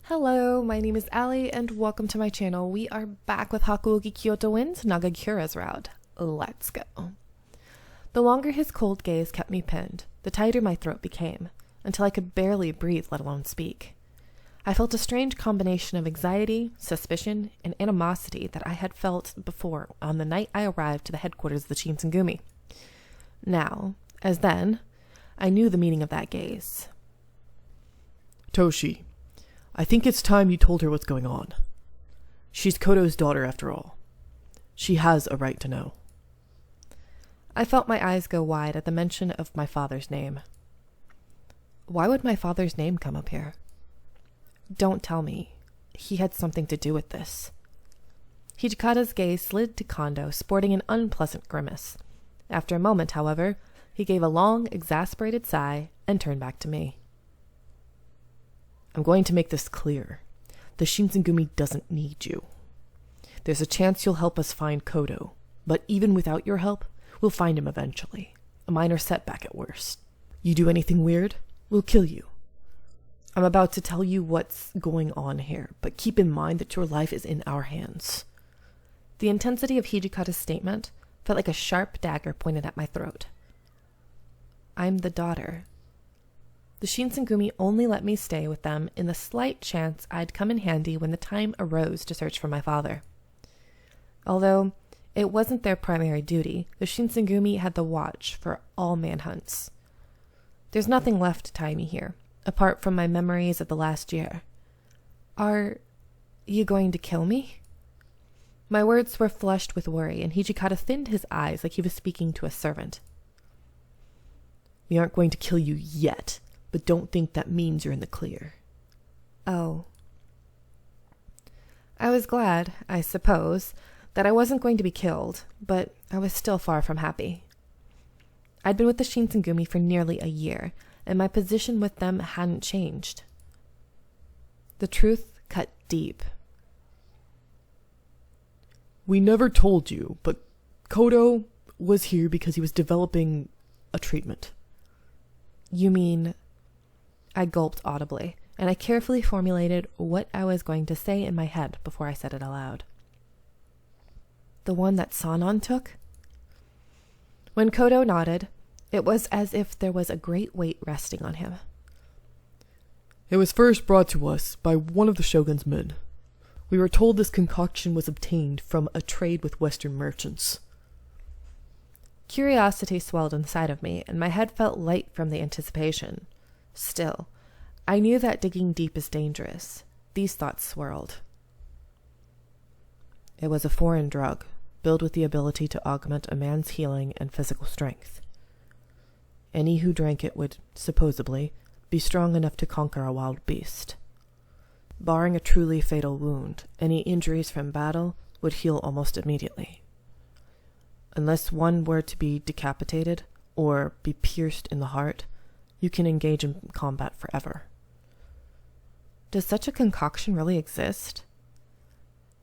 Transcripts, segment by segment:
Hello, my name is Ali and welcome to my channel. We are back with Hakuoki Kyoto wins Nagakura's route. Let's go. The longer his cold gaze kept me pinned, the tighter my throat became, until I could barely breathe, let alone speak. I felt a strange combination of anxiety, suspicion, and animosity that I had felt before on the night I arrived to the headquarters of the Shinsengumi. Now, as then, I knew the meaning of that gaze. Toshi, I think it's time you told her what's going on. She's Koto's daughter after all. She has a right to know. I felt my eyes go wide at the mention of my father's name. Why would my father's name come up here? Don't tell me he had something to do with this. Hijikata's gaze slid to Kondo, sporting an unpleasant grimace. After a moment, however, he gave a long, exasperated sigh and turned back to me. I'm going to make this clear. The Shinsengumi doesn't need you. There's a chance you'll help us find Koto, but even without your help, we'll find him eventually. A minor setback at worst. You do anything weird, we'll kill you. I'm about to tell you what's going on here, but keep in mind that your life is in our hands. The intensity of Hijikata's statement felt like a sharp dagger pointed at my throat. I'm the daughter. The Shinsengumi only let me stay with them in the slight chance I'd come in handy when the time arose to search for my father. Although it wasn't their primary duty, the Shinsengumi had the watch for all manhunts. There's nothing left to tie me here, apart from my memories of the last year. Are you going to kill me? My words were flushed with worry, and Hijikata thinned his eyes like he was speaking to a servant. We aren't going to kill you yet. But don't think that means you're in the clear. Oh. I was glad, I suppose, that I wasn't going to be killed, but I was still far from happy. I'd been with the Shinsengumi for nearly a year, and my position with them hadn't changed. The truth cut deep. We never told you, but Koto was here because he was developing a treatment. You mean... I gulped audibly, and I carefully formulated what I was going to say in my head before I said it aloud. The one that Sanon took? When Koto nodded, it was as if there was a great weight resting on him. It was first brought to us by one of the shogun's men. We were told this concoction was obtained from a trade with Western merchants. Curiosity swelled inside of me, and my head felt light from the anticipation. Still, I knew that digging deep is dangerous. These thoughts swirled. It was a foreign drug, built with the ability to augment a man's healing and physical strength. Any who drank it would, supposedly, be strong enough to conquer a wild beast. Barring a truly fatal wound, any injuries from battle would heal almost immediately. Unless one were to be decapitated or be pierced in the heart, you can engage in combat forever. Does such a concoction really exist?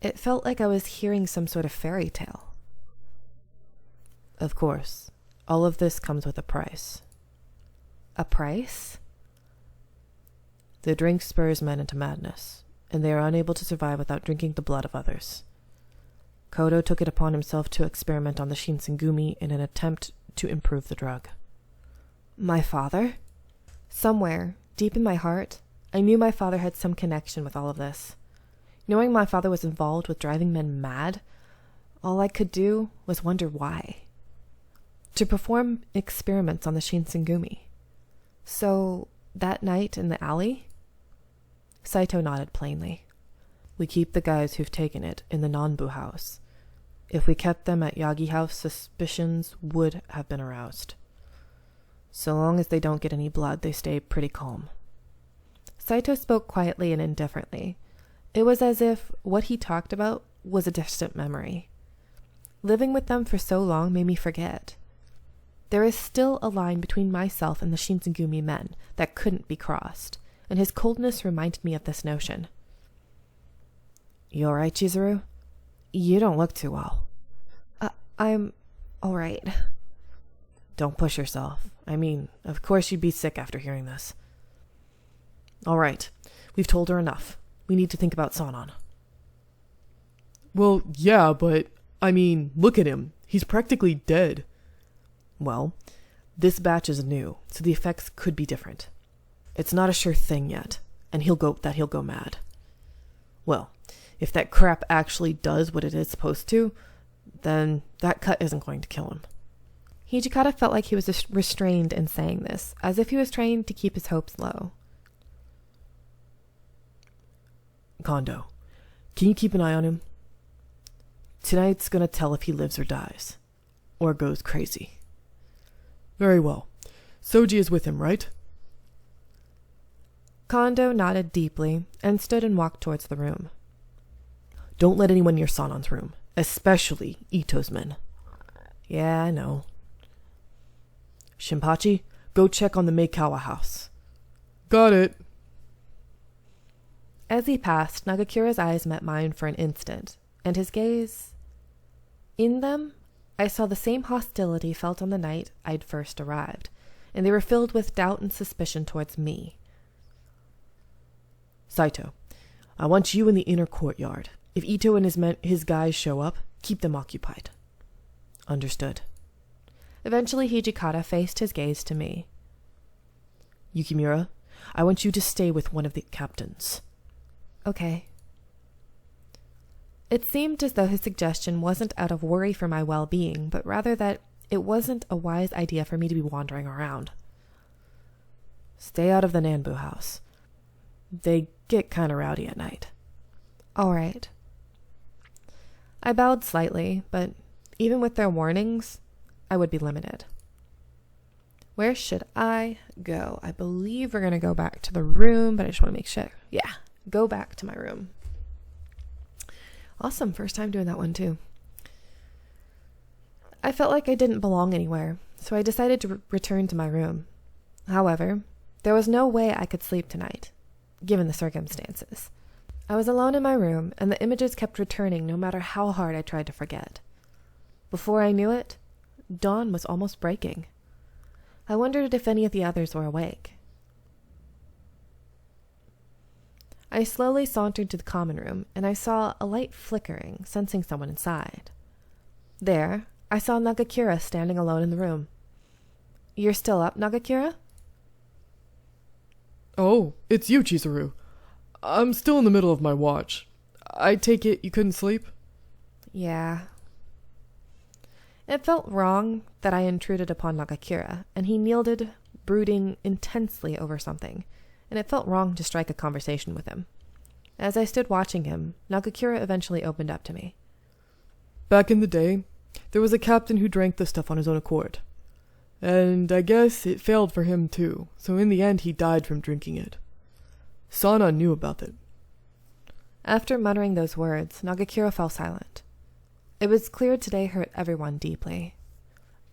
It felt like I was hearing some sort of fairy tale. Of course, all of this comes with a price. A price? The drink spurs men into madness, and they are unable to survive without drinking the blood of others. Koto took it upon himself to experiment on the Shinsengumi in an attempt to improve the drug. My father? Somewhere, deep in my heart, I knew my father had some connection with all of this. Knowing my father was involved with driving men mad, all I could do was wonder why. To perform experiments on the Shinsengumi. So, that night in the alley? Saito nodded plainly. We keep the guys who've taken it in the Nanbu house. If we kept them at Yagi House, suspicions would have been aroused. So long as they don't get any blood, they stay pretty calm. Saito spoke quietly and indifferently. It was as if what he talked about was a distant memory. Living with them for so long made me forget. There is still a line between myself and the Shinsengumi men that couldn't be crossed, and his coldness reminded me of this notion. You all right, Chizuru? You don't look too well. I'm all right. Don't push yourself. I mean, of course you'd be sick after hearing this. All right, we've told her enough. We need to think about Sanan. Well, yeah, but, look at him. He's practically dead. Well, this batch is new, so the effects could be different. It's not a sure thing yet, and he'll go mad. Well, if that crap actually does what it is supposed to, then that cut isn't going to kill him. Hijikata felt like he was restrained in saying this, as if he was trying to keep his hopes low. Kondo, can you keep an eye on him? Tonight's gonna tell if he lives or dies, or goes crazy. Very well. Soji is with him, right? Kondo nodded deeply and stood and walked towards the room. Don't let anyone near Sanon's room, especially Ito's men. Yeah, I know. Shinpachi, go check on the Meikawa house. Got it. As he passed, Nagakura's eyes met mine for an instant, and his gaze... In them, I saw the same hostility felt on the night I'd first arrived, and they were filled with doubt and suspicion towards me. Saito, I want you in the inner courtyard. If Ito and his guys show up, keep them occupied. Understood. Eventually, Hijikata faced his gaze to me. Yukimura, I want you to stay with one of the captains. Okay. It seemed as though his suggestion wasn't out of worry for my well-being, but rather that it wasn't a wise idea for me to be wandering around. Stay out of the Nanbu house. They get kind of rowdy at night. All right. I bowed slightly, but even with their warnings, I would be limited. Where should I go? I believe we're going to go back to the room, but I just want to make sure. Yeah, go back to my room. Awesome, first time doing that one too. I felt like I didn't belong anywhere, so I decided to return to my room. However, there was no way I could sleep tonight, given the circumstances. I was alone in my room, and the images kept returning no matter how hard I tried to forget. Before I knew it, dawn was almost breaking. I wondered if any of the others were awake. I slowly sauntered to the common room, and I saw a light flickering, sensing someone inside. There, I saw Nagakura standing alone in the room. You're still up, Nagakura? Oh, it's you, Chizuru. I'm still in the middle of my watch. I take it you couldn't sleep? Yeah. It felt wrong that I intruded upon Nagakura, and he kneeled, brooding intensely over something, and it felt wrong to strike a conversation with him. As I stood watching him, Nagakura eventually opened up to me. Back in the day, there was a captain who drank the stuff on his own accord. And I guess it failed for him too, so in the end he died from drinking it. Sana knew about it. After muttering those words, Nagakura fell silent. It was clear today hurt everyone deeply.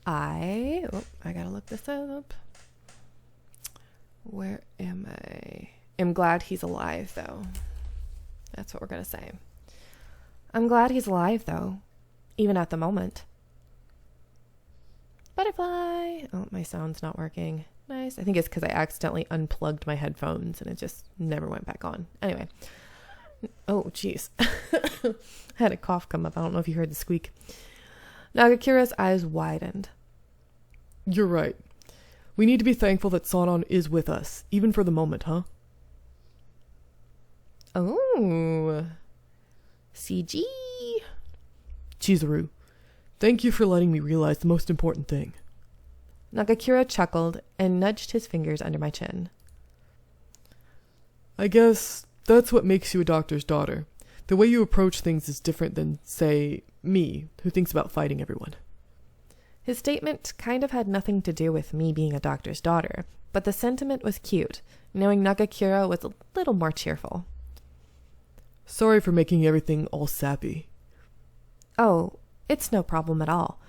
I gotta look this up. Where am I? I'm glad he's alive, though. That's what we're gonna say. I'm glad he's alive, though, even at the moment. Butterfly! Oh, my sound's not working. Nice. I think it's because I accidentally unplugged my headphones and it just never went back on. Anyway. Oh, jeez. I had a cough come up. I don't know if you heard the squeak. Nagakura's eyes widened. You're right. We need to be thankful that Sanan is with us, even for the moment, huh? Oh. CG. Chizuru, thank you for letting me realize the most important thing. Nagakura chuckled and nudged his fingers under my chin. I guess that's what makes you a doctor's daughter. The way you approach things is different than, say, me, who thinks about fighting everyone. His statement kind of had nothing to do with me being a doctor's daughter, but the sentiment was cute, knowing Nagakura was a little more cheerful. Sorry for making everything all sappy. Oh, it's no problem at all.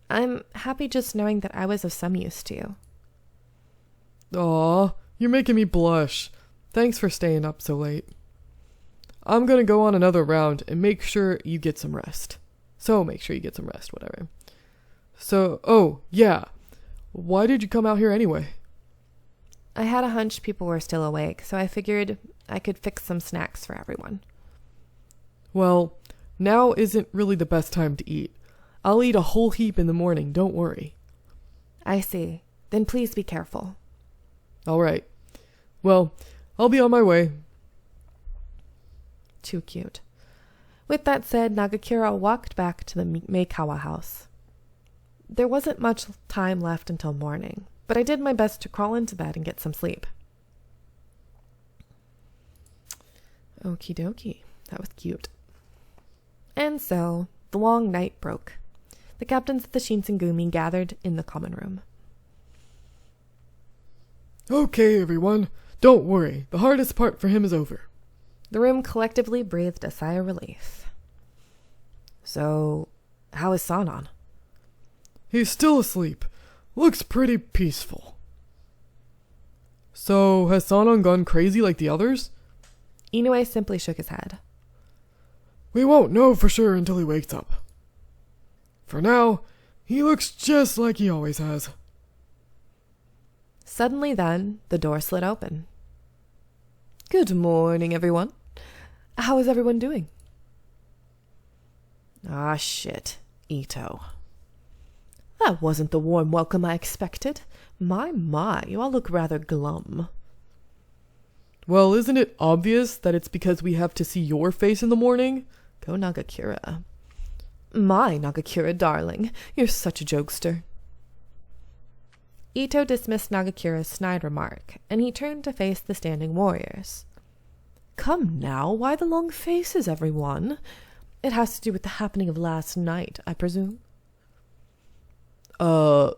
I'm happy just knowing that I was of some use to you. Aw, you're making me blush. Thanks for staying up so late. I'm gonna go on another round and make sure you get some rest. Whatever. So, oh, yeah. Why did you come out here anyway? I had a hunch people were still awake, so I figured I could fix some snacks for everyone. Well, now isn't really the best time to eat. I'll eat a whole heap in the morning, don't worry. I see. Then please be careful. All right. Well, I'll be on my way. Too cute. With that said, Nagakura walked back to the Meikawa house. There wasn't much time left until morning, but I did my best to crawl into bed and get some sleep. Okie dokie. That was cute. And so, the long night broke. The captains of the Shinsengumi gathered in the common room. Okay, everyone. Don't worry. The hardest part for him is over. The room collectively breathed a sigh of relief. So, how is Sanan? He's still asleep. Looks pretty peaceful. So, has Sanan gone crazy like the others? Inoue simply shook his head. We won't know for sure until he wakes up. For now, he looks just like he always has. Suddenly then, the door slid open. Good morning, everyone. How is everyone doing? Ah, shit, Ito. That wasn't the warm welcome I expected. My, you all look rather glum. Well, isn't it obvious that it's because we have to see your face in the morning? Go Nagakura. My Nagakura, darling, you're such a jokester. Ito dismissed Nagakura's snide remark, and he turned to face the standing warriors. Come now, why the long faces, everyone? It has to do with the happening of last night, I presume. No.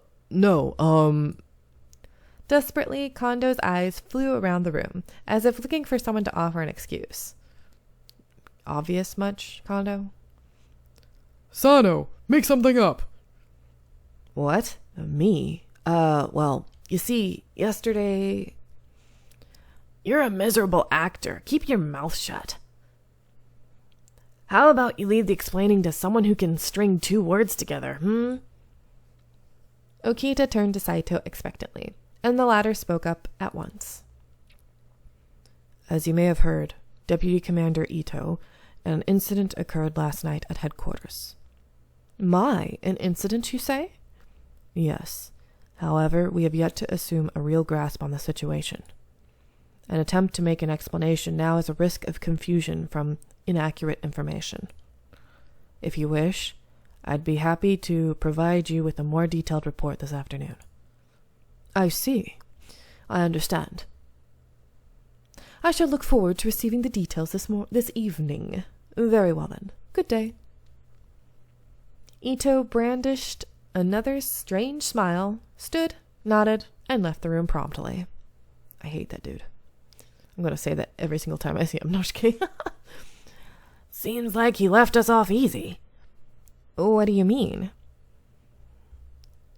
Desperately, Kondo's eyes flew around the room, as if looking for someone to offer an excuse. Obvious much, Kondo? Sano, make something up. What? Me? Well, you see, yesterday... You're a miserable actor. Keep your mouth shut. How about you leave the explaining to someone who can string 2 words together, Okita turned to Saito expectantly, and the latter spoke up at once. As you may have heard, Deputy Commander Ito, an incident occurred last night at headquarters. An incident, you say? Yes. However, we have yet to assume a real grasp on the situation. An attempt to make an explanation now is a risk of confusion from inaccurate information. If you wish, I'd be happy to provide you with a more detailed report this afternoon. I see. I understand. I shall look forward to receiving the details this evening. Very well then. Good day. Ito brandished another strange smile, stood, nodded, and left the room promptly. I hate that dude. I'm going to say that every single time I see him. No, just kidding. Seems like he left us off easy. What do you mean?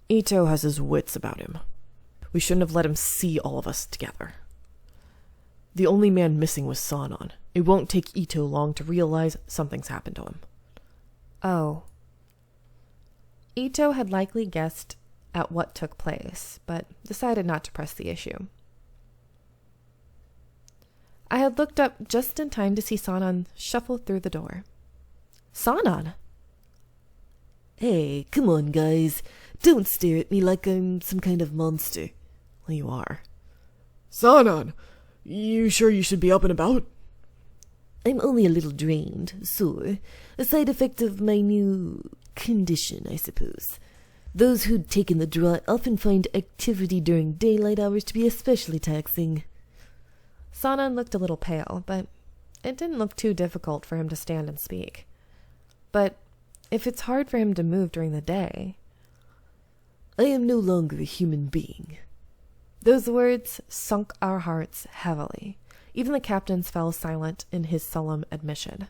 Ito has his wits about him. We shouldn't have let him see all of us together. The only man missing was Sanan. It won't take Ito long to realize something's happened to him. Oh. Ito had likely guessed at what took place, but decided not to press the issue. I had looked up just in time to see Sanan shuffle through the door. Sanan! Hey, come on, guys. Don't stare at me like I'm some kind of monster. Well, you are. Sanan, you sure you should be up and about? I'm only a little drained, sore. A side effect of my new condition, I suppose. Those who'd taken the draught often find activity during daylight hours to be especially taxing. Sanan looked a little pale, but it didn't look too difficult for him to stand and speak. But if it's hard for him to move during the day... I am no longer a human being. Those words sunk our hearts heavily. Even the captains fell silent in his solemn admission.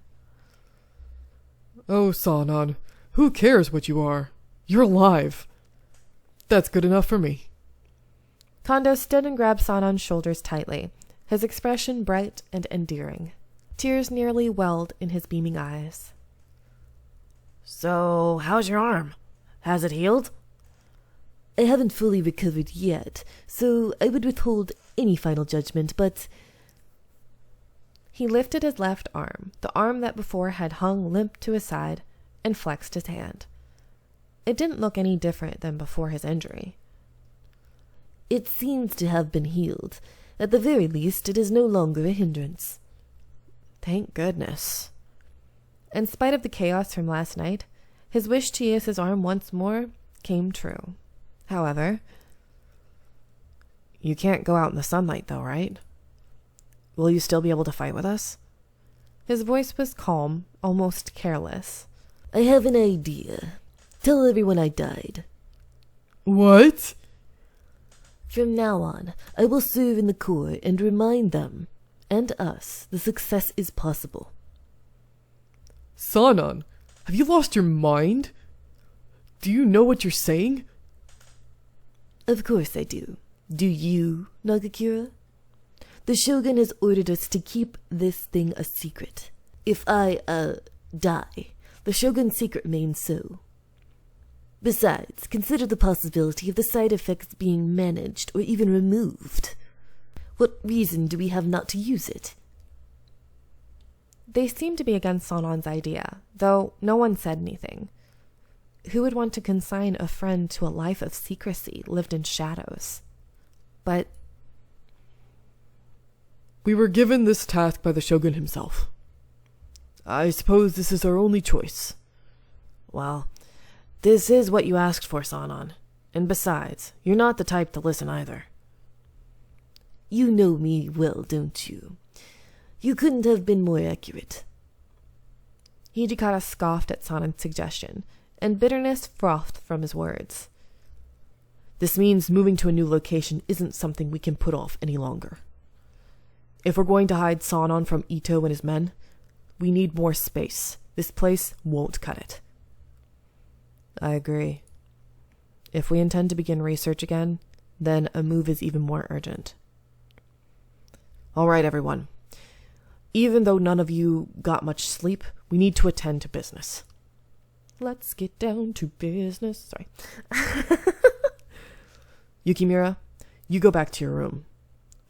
Oh, Sanan, who cares what you are? You're alive. That's good enough for me. Kondo stood and grabbed Sanan's shoulders tightly, his expression bright and endearing. Tears nearly welled in his beaming eyes. So, how's your arm? Has it healed? I haven't fully recovered yet, so I would withhold any final judgment, but... He lifted his left arm, the arm that before had hung limp to his side, and flexed his hand. It didn't look any different than before his injury. It seems to have been healed. At the very least, it is no longer a hindrance. Thank goodness. In spite of the chaos from last night, his wish to use his arm once more came true. However, you can't go out in the sunlight though, right? Will you still be able to fight with us? His voice was calm, almost careless. I have an idea. Tell everyone I died. What? From now on, I will serve in the Corps and remind them, and us, the success is possible. Sanan, have you lost your mind? Do you know what you're saying? Of course I do. Do you, Nagakura? The Shogun has ordered us to keep this thing a secret. If I, die, the Shogun's secret remains so. Besides, consider the possibility of the side effects being managed or even removed. What reason do we have not to use it? They seemed to be against Sanon's idea, though no one said anything. Who would want to consign a friend to a life of secrecy lived in shadows? But we were given this task by the Shogun himself. I suppose this is our only choice. Well, this is what you asked for, Sanan. And besides, you're not the type to listen either. You know me well, don't you? You couldn't have been more accurate. Hijikata scoffed at Sanon's suggestion, and bitterness frothed from his words. This means moving to a new location isn't something we can put off any longer. If we're going to hide Sanan from Ito and his men, we need more space. This place won't cut it. I agree. If we intend to begin research again, then a move is even more urgent. All right, everyone. Even though none of you got much sleep, we need to attend to business. Let's get down to business. Sorry. Yukimura, you go back to your room.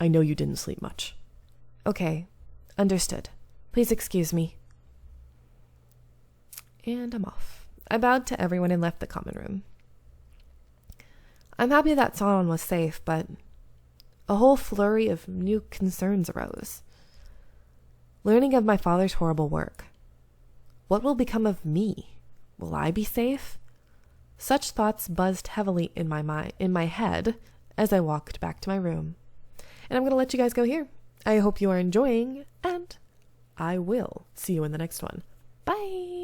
I know you didn't sleep much. Okay, understood. Please excuse me. And I'm off. I bowed to everyone and left the common room. I'm happy that Sanan was safe, but a whole flurry of new concerns arose. Learning of my father's horrible work. What will become of me? Will I be safe? Such thoughts buzzed heavily in my head as I walked back to my room. And I'm going to let you guys go here. I hope you are enjoying, and I will see you in the next one. Bye!